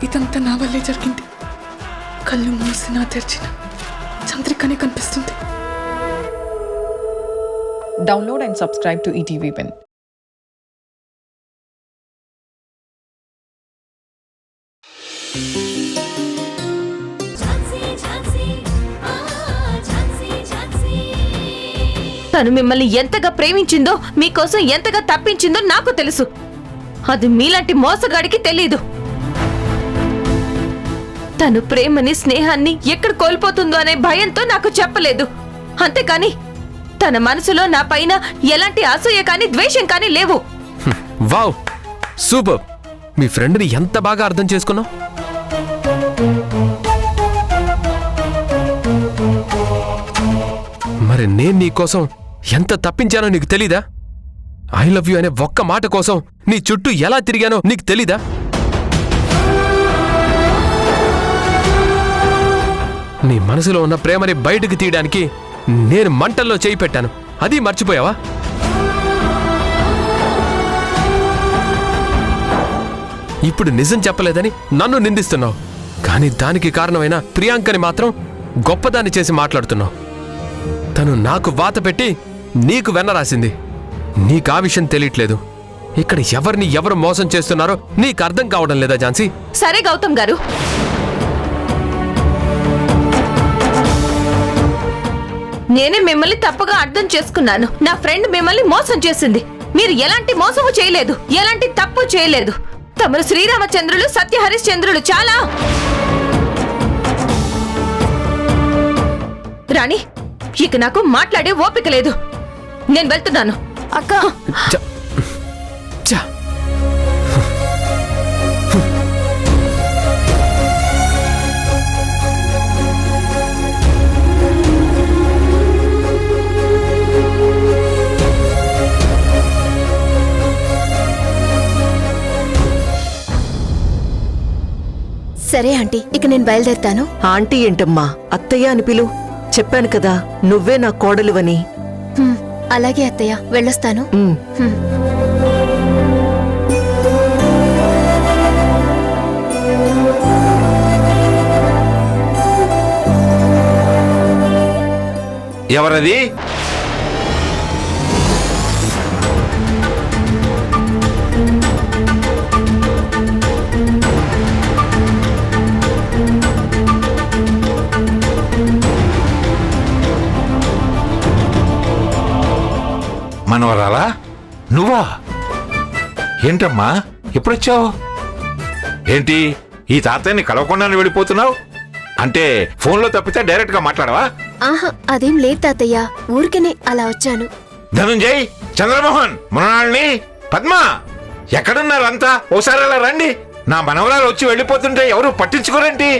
ఇదంతా నా వల్లే జరిగింది. కళ్ళు మూసినా తెరిచిన చంద్రికనే కనిపిస్తుంది. Download and subscribe to ETV Win. తను మిమ్మల్ని ఎంతగా ప్రేమించిందో, మీకోసం ఎంతగా తప్పించిందో నాకు తెలుసు. అది మీలాంటి మోసగాడికి తెలీదు. తను ప్రేమని, స్నేహాన్ని ఎక్కడ కోల్పోతుందో అనే భయంతో నాకు చెప్పలేదు. అంతేకాని తన మనసులో నా పైన ఎలాంటి అసూయ కానీ ద్వేషం కానీ లేవు. Wow, super. మీ ఫ్రెండ్ని ఎంత బాగా అర్థం చేసుకున్నావు. మరి నేను నీకోసం ఎంత తప్పించానో నీకు తెలీదా? ఐ లవ్ యూ అనే ఒక్క మాట కోసం నీ చుట్టూ ఎలా తిరిగానో నీకు తెలీదా? నీ మనసులో ఉన్న ప్రేమని బయటకు తీయడానికి నేను మంటల్లో చేయి పెట్టాను. అది మర్చిపోయావా? ఇప్పుడు నిజం చెప్పలేదని నన్ను నిందిస్తున్నావు. కానీ దానికి కారణమైన ప్రియాంకని మాత్రం గొప్పదాన్ని చేసి మాట్లాడుతున్నావు. తను నాకు వాత పెట్టి నీకు వెన్న రాసింది. నీకు ఆ విషయం తెలియట్లేదు. ఇక్కడ ఎవరిని ఎవరు మోసం చేస్తున్నారో నీకు అర్థం కావడం లేదా ఝాన్సీ? సరే గౌతమ్ గారు, నేనే మిమ్మల్ని తప్పుగా అర్థం చేసుకున్నాను. నా ఫ్రెండ్ మిమ్మల్ని మోసం చేసింది. మీరు ఎలాంటి మోసము చేయలేదు, ఎలాంటి తప్పు చేయలేదు. తమరు శ్రీరామచంద్రులు, సత్యహరిశ్చంద్రులు. చాలా. రాణి, ఇక నాకు మాట్లాడే ఓపిక లేదు. నేను వెళ్తున్నాను. అక్క, సరే ఆంటీ, ఇక నేను బయలుదేరుతాను. ఆంటీ ఏంటమ్మా, అత్తయ్య అని పిలు. చెప్పాను కదా నువ్వే నా కోడలువని. అలాగే అత్తయ్య, వెళ్ళొస్తాను. ఎవరది? మనవరాలా? నువ్వా? ఏంటమ్మా ఎప్పుడొచ్చావు? ఏంటి ఈ తాతయ్యని కలవకుండానే వెళ్ళిపోతున్నావు? అంటే ఫోన్లో తప్పితే డైరెక్ట్ గా మాట్లాడవా? ఆహా, అదేం లేదు తాతయ్య, ఊరికనే అలా వచ్చాను. ధనుంజయ్, చంద్రమోహన్, మృణాళిని, పద్మ, ఎక్కడున్నారు అంతా? ఓసారి అలా రండి. నా మనవరాలు వచ్చి వెళ్ళిపోతుంటే ఎవరు పట్టించుకోరేంటి?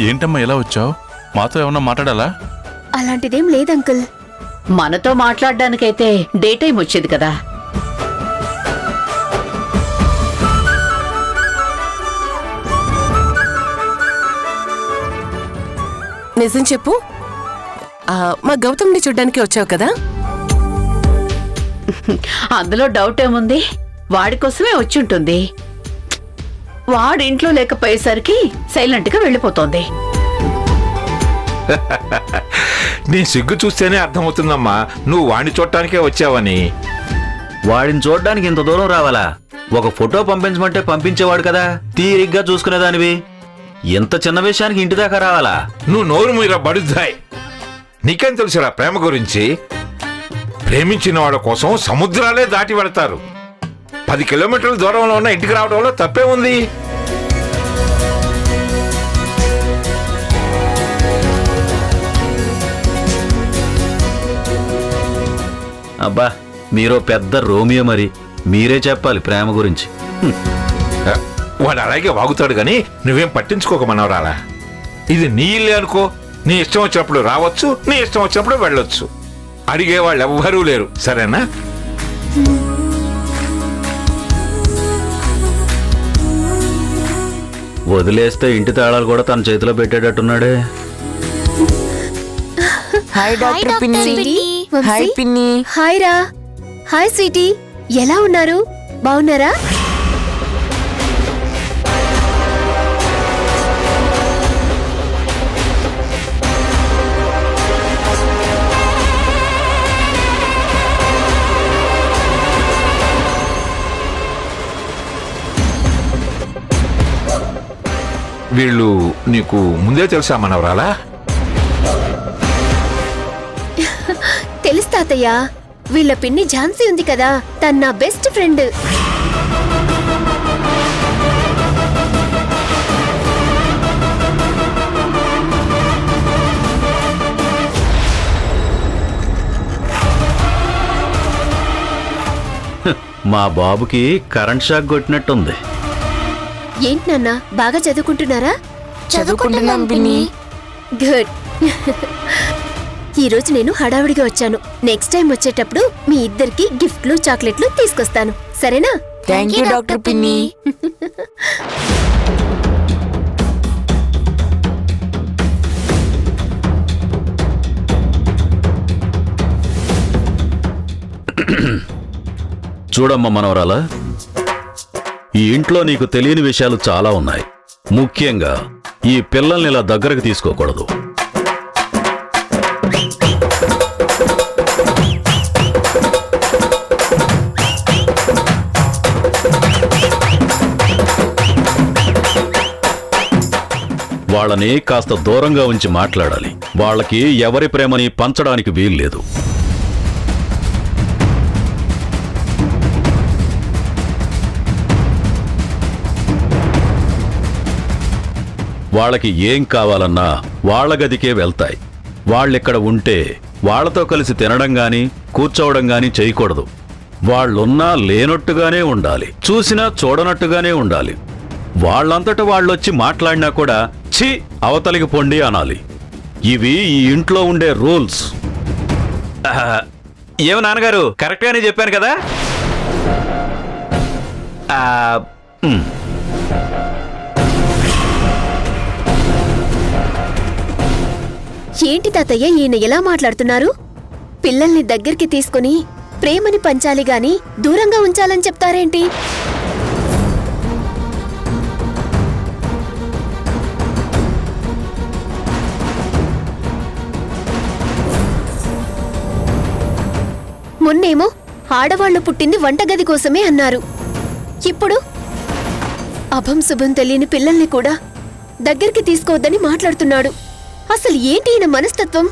ఏంటమ్మా ఎలా వచ్చావు? మాతో ఏమన్నా మాట్లాడాలా? అలాంటిదేం లేదు అంకుల్. మనతో మాట్లాడడానికైతే డే టైం వచ్చేది కదా. నిజం చెప్పు, మా గౌతమ్ని చూడ్డానికి వచ్చావు కదా? అందులో డౌట్ ఏముంది? వాడి కోసమే వచ్చి ఉంటుంది. వాడు ఇంట్లో లేకపోయేసరికి సైలెంట్ గా వెళ్ళిపోతోంది. నీ సిగ్గు చూస్తేనే అర్థమవుతుందమ్మా నువ్వు వాడిని చూడటానికే వచ్చావని. వాడిని చూడ్డానికి ఇంత దూరం రావాలా? ఒక ఫోటో పంపించమంటే పంపించేవాడు కదా, తీరిగ్గా చూసుకునేదానివి. ఇంత చిన్న విషయానికి ఇంటి దాకా రావాలా? నువ్వు నోరు మీరా బడుద్దాయ్. నీకేం తెలుసురా ప్రేమ గురించి? ప్రేమించిన వాళ్ళ కోసం సముద్రాలే దాటి వెళతారు. 10 కిలోమీటర్ల దూరంలో ఉన్న ఇంటికి రావడంలో తప్పే ఉంది. అబ్బా, మీరో పెద్ద రోమియో, మరి మీరే చెప్పాలి ప్రేమ గురించి. వాడు అలాగే వాగుతాడు గాని నువ్వేం పట్టించుకోక మనవరాలా. ఇది నీ ఇల్లే అనుకో. నీ ఇష్టం వచ్చినప్పుడు రావచ్చు, నీ ఇష్టం వచ్చినప్పుడు వెళ్ళొచ్చు. అడిగేవాళ్ళు ఎవ్వరూ లేరు, సరేనా? వదిలేస్తే ఇంటి తాళాలు కూడా తన చేతిలో పెట్టేటట్టున్నాడే. హాయ్ డాక్టర్ పిన్ని. హాయ్ పిన్ని. హాయ్ రా. హాయ్ స్వీటీ, ఎలా ఉన్నారు? బాగున్నారా? వీళ్ళు నీకు ముందే తెలుసా మనవరాలా? తెలుసు తాతయ్య, వీళ్ళ పిన్ని ఝాన్సీ ఉంది కదా, తన నా బెస్ట్ ఫ్రెండ్. మా బాబుకి కరెంట్ షాక్ కొట్టినట్టుంది. ఏంటి నాన్న, బాగా చదువుకుంటున్నారా? చదువుకుంటున్నాం పిన్ని. గుడ్. ఈ రోజు నేను హడావిడిగా వచ్చాను. నెక్స్ట్ టైం వచ్చేటప్పుడు మీ ఇద్దరికి గిఫ్ట్లు చాక్లెట్లు తీసుకొస్తాను, సరేనా? థ్యాంక్ యూ డాక్టర్ పిన్ని. చూడమ్మా మనవరాలా, ఈ ఇంట్లో నీకు తెలియని విషయాలు చాలా ఉన్నాయి. ముఖ్యంగా ఈ పిల్లల్ని ఇలా దగ్గరకు తీసుకోకూడదు. వాళ్ళని కాస్త దూరంగా ఉంచి మాట్లాడాలి. వాళ్ళకి ఎవరి ప్రేమని పంచడానికి వీల్లేదు. వాళ్ళకి ఏం కావాలన్నా వాళ్ళ గదికే వెళ్తాయి. వాళ్ళిక్కడ ఉంటే వాళ్లతో కలిసి తినడం గాని కూర్చోవడం గాని చేయకూడదు. వాళ్ళున్నా లేనట్టుగానే ఉండాలి, చూసినా చూడనట్టుగానే ఉండాలి. వాళ్ళంతట వాళ్ళొచ్చి మాట్లాడినా కూడా ఛీ అవతలికి పొండి అనాలి. ఇవి ఈ ఇంట్లో ఉండే రూల్స్. ఏమి నాన్నగారు, కరెక్ట్గానే చెప్పాను కదా? ఏంటి తాతయ్య ఈయన ఎలా మాట్లాడుతున్నారు? పిల్లల్ని దగ్గరికి తీసుకుని ప్రేమని పంచాలి గాని దూరంగా ఉంచాలని చెప్తారేంటి? మొన్నేమో ఆడవాళ్లు పుట్టింది వంటగది కోసమే అన్నారు. ఇప్పుడు అభం శుభం తెలియని పిల్లల్ని కూడా దగ్గరికి తీసుకోవద్దని మాట్లాడుతున్నాడు. అసలు ఏంటి ఈయన మనస్తత్వం?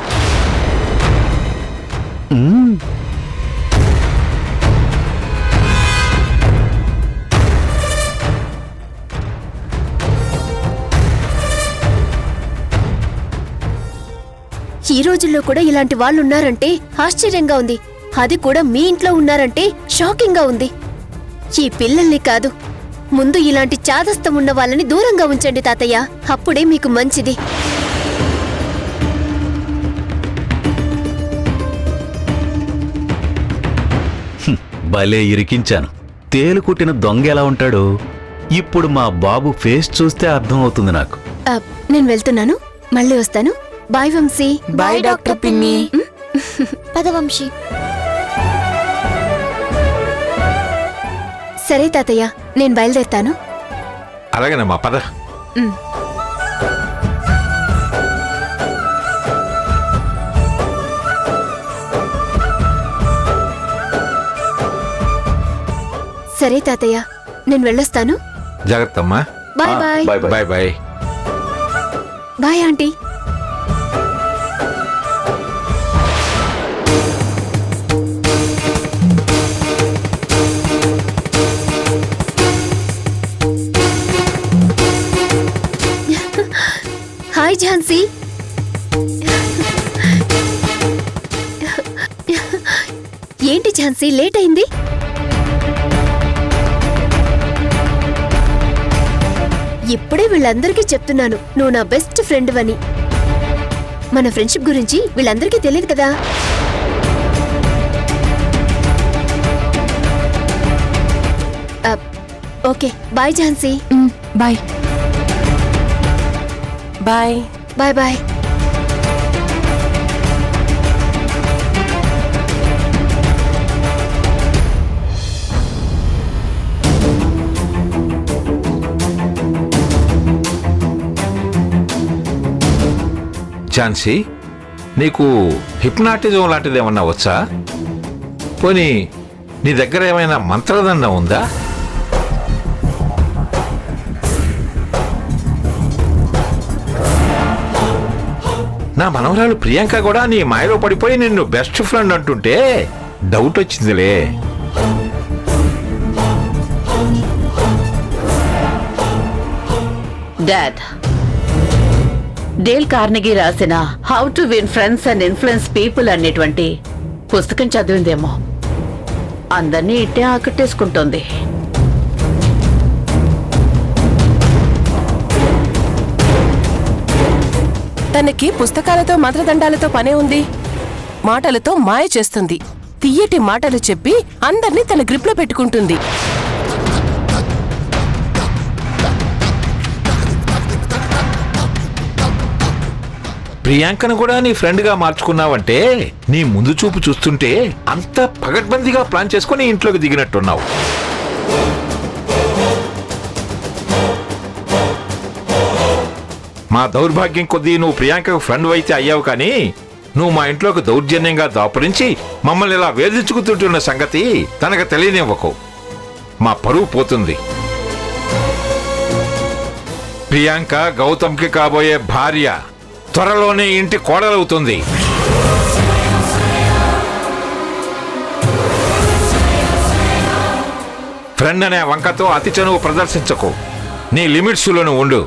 ఈ రోజుల్లో కూడా ఇలాంటి వాళ్ళున్నారంటే ఆశ్చర్యంగా ఉంది. అది కూడా మీ ఇంట్లో ఉన్నారంటే షాకింగ్ గా ఉంది. ఈ పిల్లల్ని కాదు, ముందు ఇలాంటి చాదస్తం ఉన్న వాళ్ళని దూరంగా ఉంచండి తాతయ్య, అప్పుడే మీకు మంచిది. భలే ఇరికించాను. తేలు కుట్టిన దొంగ ఎలా ఉంటాడు? ఇప్పుడు మా బాబు ఫేస్ చూస్తే అర్థమవుతుంది నాకు. నేను వెళ్తున్నాను, మళ్ళీ వస్తాను. బాయ్ వంశీ. బాయ్ డాక్టర్ పిన్ని. పద వంశీ. సరే తాతయ్య, నేను బయలుదేరుతాను. అలాగేనమ్మా, పద. సరే తాతయ్య, నేను వెళ్ళొస్తాను. జాగ్రత్త అమ్మా. Bye bye. Bye bye. Bye aunty. Hi Jhansi. ఏంటి ఝాన్సీ, లేట్ అయింది? ఇప్పుడే వీళ్ళందరికీ చెప్తున్నాను, నువ్వు నా బెస్ట్ ఫ్రెండ్ అని. మన ఫ్రెండ్షిప్ గురించి వీళ్ళందరికీ తెలియదు కదా. Okay, bye Jhansi. Bye bye. Bye bye. Jhansi, నీకు హిప్నాటిజం లాంటిది ఏమన్నా వచ్చా? పోనీ నీ దగ్గర ఏమైనా మంత్రదండం ఉందా? నా మనవరాలు ప్రియాంక కూడా నీ మాయలో పడిపోయి నిన్ను బెస్ట్ ఫ్రెండ్ అంటుంటే డౌట్ వచ్చిందిలే. డాడ్, డేల్ కార్నెగీ రాసిన how to win friends and influence people అనేటువంటి పుస్తకం చదివిందేమో. అందరినీ ఇట్టే ఆకట్టేసుకుంటోంది. తనకి పుస్తకాలతో మంత్రదండాలతో పనే ఉంది. మాటలతో మాయ చేస్తుంది. తియ్యటి మాటలు చెప్పి అందర్నీ తన గ్రిప్లో పెట్టుకుంటుంది. ప్రియాంకను కూడా నీ ఫ్రెండ్గా మార్చుకున్నావంటే నీ ముందు చూపు చూస్తుంటే అంత పగడ్బందీగా ప్లాన్ చేసుకుని ఇంట్లోకి దిగినట్టున్నావు. మా దౌర్భాగ్యం కొద్దీ నువ్వు ప్రియాంకకు ఫ్రెండ్ అయితే అయ్యావు, కానీ నువ్వు మా ఇంట్లోకి దౌర్జన్యంగా దాపురించి మమ్మల్ని ఇలా వేధించుకుతుంటున్న సంగతి తనకు తెలియనివ్వకు. మా పరువు పోతుంది. ప్రియాంక గౌతమ్కి కాబోయే భార్య, త్వరలోనే ఇంటి కోడలవుతుంది. ఫ్రెండ్ అనే వంకతో అతి చనువు ప్రదర్శించకు. నీ లిమిట్స్లోనూ ఉండు.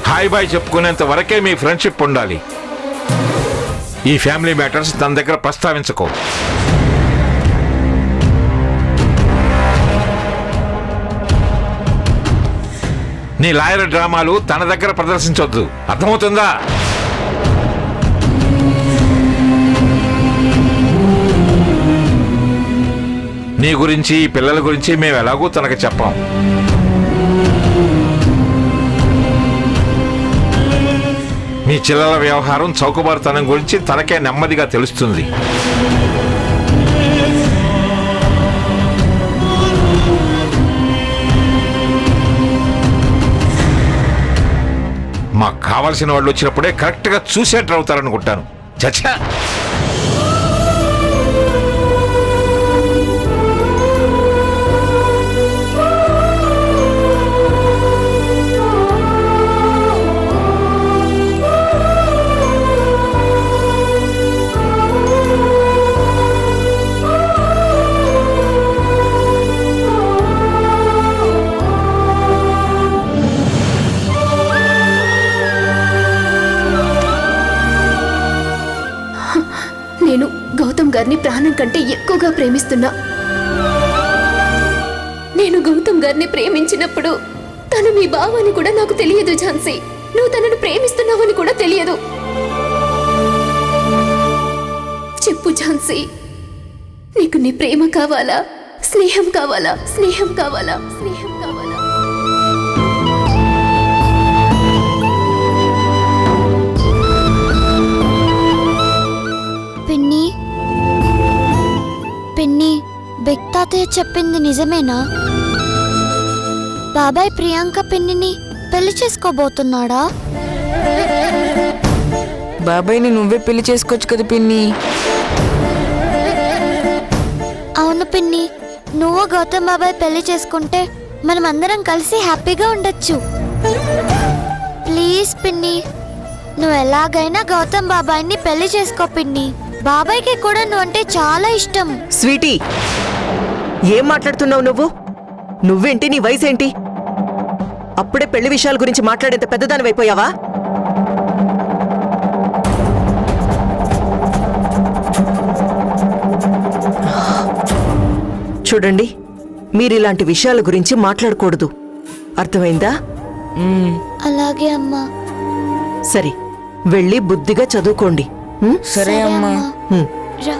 హాయ్ బాయ్ చెప్పుకునేంత వరకే మీ ఫ్రెండ్షిప్ ఉండాలి. ఈ ఫ్యామిలీ మ్యాటర్స్ తన దగ్గర ప్రస్తావించకు. నీ లాయర్ డ్రామాలు తన దగ్గర ప్రదర్శించొద్దు. అర్థమవుతుందా? నీ గురించి, పిల్లల గురించి మేము ఎలాగూ తనకు చెప్పాం. మీ చిల్లల వ్యవహారం, చౌకబారుతనం గురించి తనకే నెమ్మదిగా తెలుస్తుంది. మాకు కావాల్సిన వాళ్ళు వచ్చినప్పుడే కరెక్ట్గా చూసేట్టు అవుతారనుకుంటాను. చచ్చా! నేను గౌతమ్ గారిని ప్రాణం కంటే ఎక్కువగా ప్రేమిస్తున్నా. నేను గౌతమ్ గారిని ప్రేమించినప్పుడు తను మీ బావని కూడా నాకు తెలియదు ఝాన్సీ. నువ్వు తనను ప్రేమిస్తున్నావని కూడా తెలియదు. చెప్పు ఝాన్సీ, నీకు నీ ప్రేమ కావాలా, స్నేహం కావాలా? స్నేహం కావాలా? స్నేహం కావాలా? పిన్ని, పిన్ని, బిగ్ తాతయ్య చెప్పింది నిజమేనా? బాబాయ్ ప్రియాంక పిన్నిని పెళ్లి చేసుకోబోతున్నాడా? బాబాయ్ని నువ్వే పెళ్లి చేసుకోవచ్చు కదా పిన్ని. అవును పిన్ని, నువ్వు గౌతమ్ బాబాయ్ పెళ్లి చేసుకుంటే మనం అందరం కలిసి హ్యాపీగా ఉండొచ్చు. ప్లీజ్ పిన్ని, నువ్వు ఎలాగైనా గౌతమ్ బాబాయ్ని పెళ్లి చేసుకో పిన్ని. బాబాయ్కి కూడా నువ్వు అంటే చాలా ఇష్టం. స్వీటీ, ఏం మాట్లాడుతున్నావు నువ్వు? నువ్వేంటి, నీ వయసేంటి? అప్పుడే పెళ్లి విషయాల గురించి మాట్లాడేంత పెద్దదానివైపోయావా? చూడండి, మీరిలాంటి విషయాల గురించి మాట్లాడకూడదు. అర్థమైందా? అలాగే అమ్మా. సరే, వెళ్ళి బుద్ధిగా చదువుకోండి. సరే అమ్మా. రా.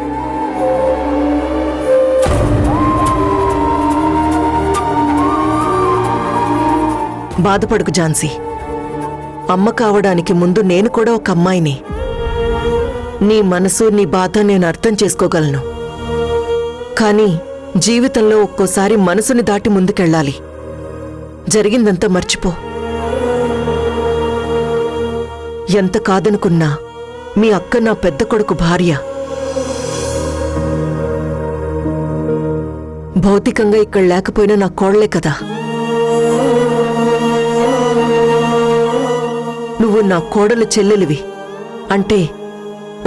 బాధపడుకు ఝాన్సీ. అమ్మ కావడానికి ముందు నేను కూడా ఒక అమ్మాయిని. నీ మనసు, నీ బాధ నేను అర్థం చేసుకోగలను. కానీ జీవితంలో ఒక్కోసారి మనసుని దాటి ముందుకెళ్ళాలి. జరిగిందంతా మర్చిపో. ఎంత కాదనుకున్నా మీ అక్క నా పెద్ద కొడుకు భార్య. భౌతికంగా ఇక్కడ లేకపోయినా నా కోళ్లే కదా. నువ్వు నా కోడలు చెల్లెలివి. అంటే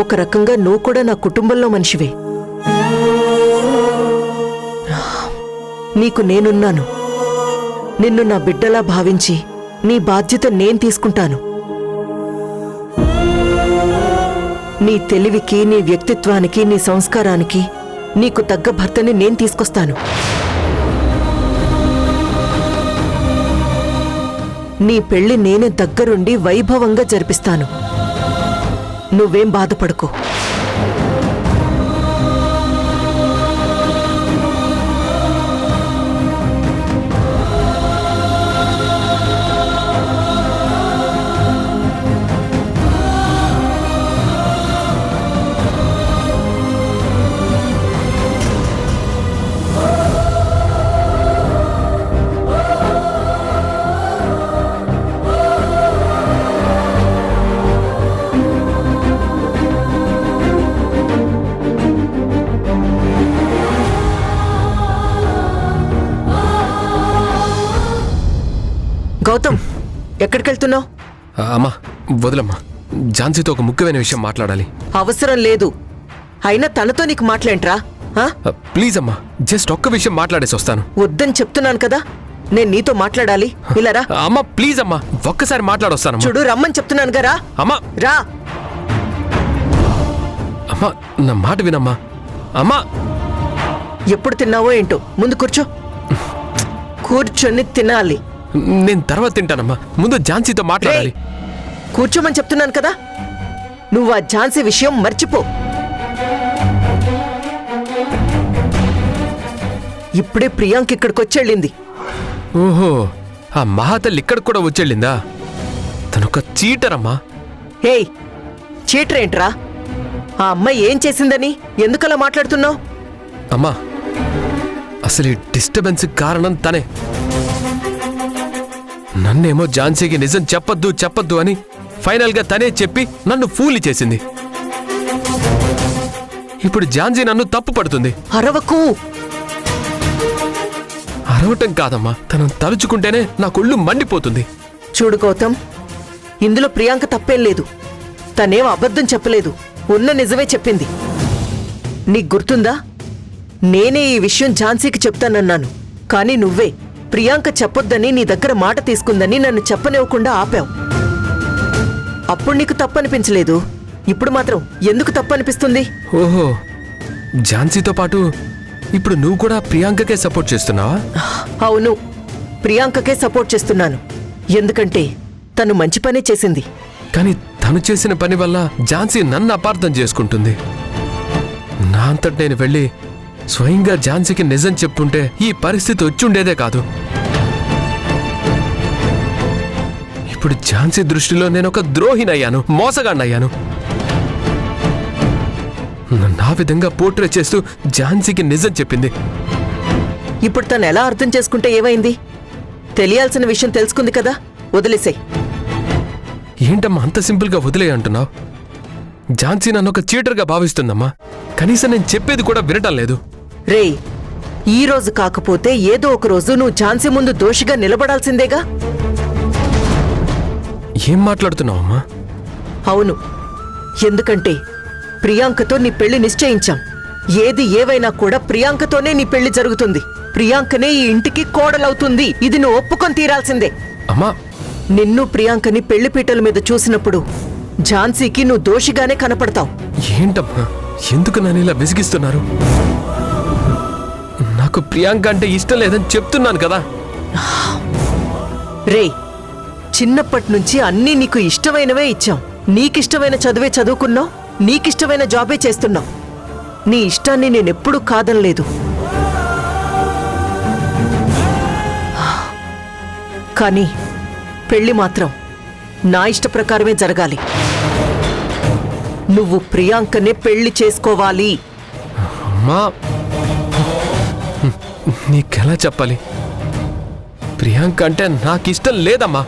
ఒక రకంగా నువ్వు కూడా నా కుటుంబంలో మనిషివే. నీకు నేనున్నాను. నిన్ను నా బిడ్డలా భావించి నీ బాధ్యత నేను తీసుకుంటాను. నీ తెలివికి, నీ వ్యక్తిత్వానికి, నీ సంస్కారానికి నీకు తగ్గ భర్తని నేను తీసుకొస్తాను. నీ పెళ్లి నేనే దగ్గరుండి వైభవంగా జరిపిస్తాను. నువ్వేం బాధపడుకో. గౌతమ్, ఎక్కడికెళ్తున్నావు? అమ్మా వదలమ్మా, ఝాన్సీతో ఒక ముఖ్యమైన విషయం మాట్లాడాలి. అవసరం లేదు. అయినా తనతో నీకు మాట్లాంట్రా? ప్లీజ్ అమ్మా, జస్ట్ ఒక్క విషయం మాట్లాడేసి వస్తాను. వద్దని చెప్తున్నాను కదా. నేను నీతో మాట్లాడాలి. ఇలా రా. అమ్మా ప్లీజ్ అమ్మా, ఒక్కసారి మాట్లాడొస్తాను. చూడు, రమ్మని చెప్తున్నాను కదా. అమ్మా రా. అమ్మా నా మాట వినమ్మా. అమ్మా ఎప్పుడు తిన్నావో ఏంటో, ముందు కూర్చో. కూర్చొని తినాలి. నేను తర్వాత తింటానమ్మా, ముందు ఝాన్సీతో మాట్లాడాలి. కూర్చోమని చెప్తున్నాను కదా. నువ్వు ఆ ఝాన్సీ విషయం మర్చిపో. ఇప్పుడే ప్రియాంక ఇక్కడికి వచ్చేళ్ళింది. ఓహో, ఆ మహాతల్లి ఇక్కడికి కూడా వచ్చేళ్ళిందా? తనొక చీటర్ అమ్మా. ఏయ్, చీటర్ ఏంట్రా? ఆ అమ్మాయి ఏం చేసిందని ఎందుకలా మాట్లాడుతున్నావు? అమ్మా అసలు ఈ డిస్టర్బెన్స్ కారణం తనే. నన్నేమో ఝాన్సీకి నిజం చెప్పొద్దు అని ఫైనల్ గా తనే చెప్పి నన్ను ఫూలి చేసింది. ఇప్పుడు ఝాన్సీ నన్ను తప్పు పడుతుంది. అరవకు. అరవటం కాదమ్మా, తనను తలుచుకుంటేనే నా కొళ్ళు మండిపోతుంది. చూడు గౌతమ్, ఇందులో ప్రియాంక తప్పేం లేదు. తనేం అబద్ధం చెప్పలేదు, ఉన్న నిజమే చెప్పింది. నీకు గుర్తుందా? నేనే ఈ విషయం ఝాన్సీకి చెప్తానన్నాను. కానీ నువ్వే ప్రియాంక చెప్పొద్దని నీ దగ్గర మాట తీసుకుందని నన్ను చెప్పనివ్వకుండా ఆపావు. అప్పుడు నీకు తప్పనిపించలేదు, ఇప్పుడు మాత్రం ఎందుకు తప్పనిపిస్తుంది? ఓహో, ఝాన్సీతో పాటు ఇప్పుడు నువ్వు కూడా ప్రియాంకకే సపోర్ట్ చేస్తున్నావా? అవును, ప్రియాంకకే సపోర్ట్ చేస్తున్నాను. ఎందుకంటే తను మంచి పనే చేసింది. కానీ తను చేసిన పని వల్ల ఝాన్సీ నన్ను అపార్థం చేసుకుంటుంది. నా అంతట నేను వెళ్ళి స్వయంగా ఝాన్సీకి నిజం చెప్పుంటే ఈ పరిస్థితి వచ్చుండేదే కాదు. ఇప్పుడు ఝాన్సీ దృష్టిలో నేను ఒక ద్రోహినయ్యాను, మోసగాడినయ్యాను. నా విధంగా పోర్ట్రే చేస్తూ ఝాన్సీకి నిజం చెప్పింది. ఇప్పుడు తను ఎలా అర్థం చేసుకుంటే ఏమైంది? తెలియాల్సిన విషయం తెలుసుకుంది కదా, వదిలేసేయ్. ఏంటమ్మా అంత సింపుల్గా వదిలేయ్ అంటున్నావు? ఝాన్సీ నన్ను ఒక చీటర్గా భావిస్తుందమ్మా. కనీసం నేను చెప్పేది కూడా వినటం లేదు. రేయ్, ఈ రోజు కాకపోతే ఏదో ఒక రోజు నువ్వు ఝాన్సీ ముందు దోషిగా నిలబడాల్సిందేగా. ఏం మాట్లాడుతున్నావమ్మా? అవును, ఎందుకంటే ప్రియాంకతో నీ పెళ్లి నిశ్చయించాం. ఏది ఏవైనా కూడా ప్రియాంకతోనే నీ పెళ్లి జరుగుతుంది. ప్రియాంకనే ఈ ఇంటికి కోడలవుతుంది. ఇది నువ్వు ఒప్పుకొని తీరాల్సిందే. అమ్మా, నిన్ను ప్రియాంకని పెళ్లిపీటల మీద చూసినప్పుడు ఝాన్సీకి నువ్వు దోషిగానే కనపడతావు. ఏంటమ్మా, ఎందుకు నన్ను ఇలా విసిగిస్తున్నారు? నాకు ప్రియాంక అంటే ఇష్టం లేదని చెప్తున్నాను కదా. రేయ్, చిన్నప్పటి నుంచి అన్నీ నీకు ఇష్టమైనవే ఇచ్చాం. నీకిష్టమైన చదువే చదువుకున్నావు, నీకిష్టమైన జాబే చేస్తున్నావు. నీ ఇష్టాన్ని నేనెప్పుడూ కాదనలేదు. కానీ పెళ్లి మాత్రం నా ఇష్ట ప్రకారమే జరగాలి. నువ్వు ప్రియాంకనే పెళ్లి చేసుకోవాలి. అమ్మా, నీకెలా చెప్పాలి? ప్రియాంక అంటే నాకిష్టం లేదమ్మా.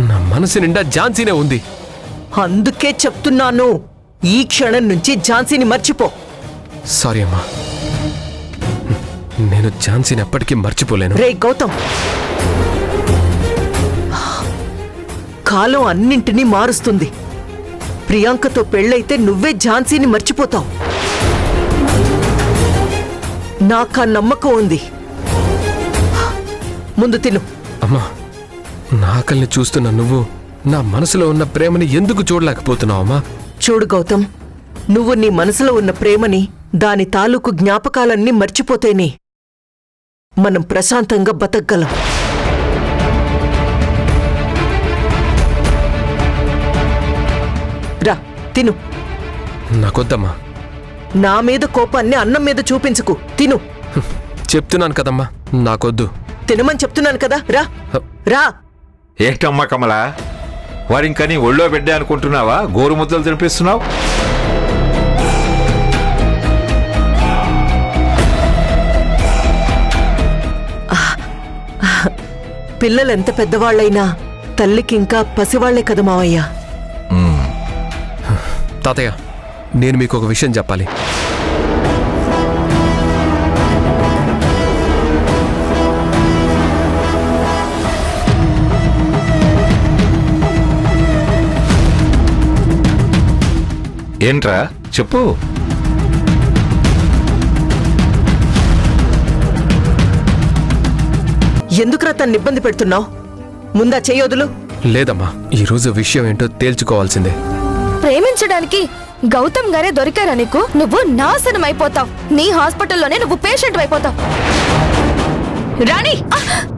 నా మనసు నిండా ఝాన్సీనే ఉంది. అందుకే చెప్తున్నాను, ఈ క్షణం నుంచి ఝాన్సీని మర్చిపో. సారీ అమ్మా, నేను ఝాన్సీని ఎప్పటికీ మర్చిపోలేను. రే గౌతమ్, కాలం అన్నింటినీ మారుస్తుంది. ప్రియాంకతో పెళ్ళైతే నువ్వే ఝాన్సీని మర్చిపోతావు. నాకా నమ్మకం ఉంది. ముందు తిను. అమ్మా, నా ఆకలిని చూస్తున్న నువ్వు నా మనసులో ఉన్న ప్రేమని ఎందుకు చూడలేకపోతున్నావు అమ్మా? చూడు గౌతమ్, నువ్వు నీ మనసులో ఉన్న ప్రేమని, దాని తాలూకు జ్ఞాపకాలన్నీ మర్చిపోతేనే మనం ప్రశాంతంగా బతకగలం. రా తిను. నాకొద్దమ్మా. నా మీద కోపాన్ని అన్నం మీద చూపించుకు. తిను. చెప్తున్నాను కదమ్మా, నాకొద్దు. తినమని చెప్తున్నాను కదా. రా రా. ఏంటమ్మా కమలా, వాడింకా నీ ఒళ్ళో బిడ్డే అనుకుంటున్నావా? గోరు ముద్దలు తినిపిస్తున్నావు. పిల్లలెంత పెద్దవాళ్లైనా తల్లికింకా పసివాళ్లే కదా మావయ్య. తాతయ్య, నేను మీకు ఒక విషయం చెప్పాలి. ఏంట్రా చెప్పు. ఎందుకురా తన్ని ఇబ్బంది పెడుతున్నావు? ముందా చెయ్యొదులు. లేదమ్మా, ఈరోజు విషయం ఏంటో తేల్చుకోవాల్సిందే. ప్రేమించడానికి గౌతమ్ గారే దొరికారా నీకు? నువ్వు నాశనం అయిపోతావు. నీ హాస్పిటల్లోనే నువ్వు పేషెంట్ అయిపోతావు. రాణి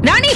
రాణి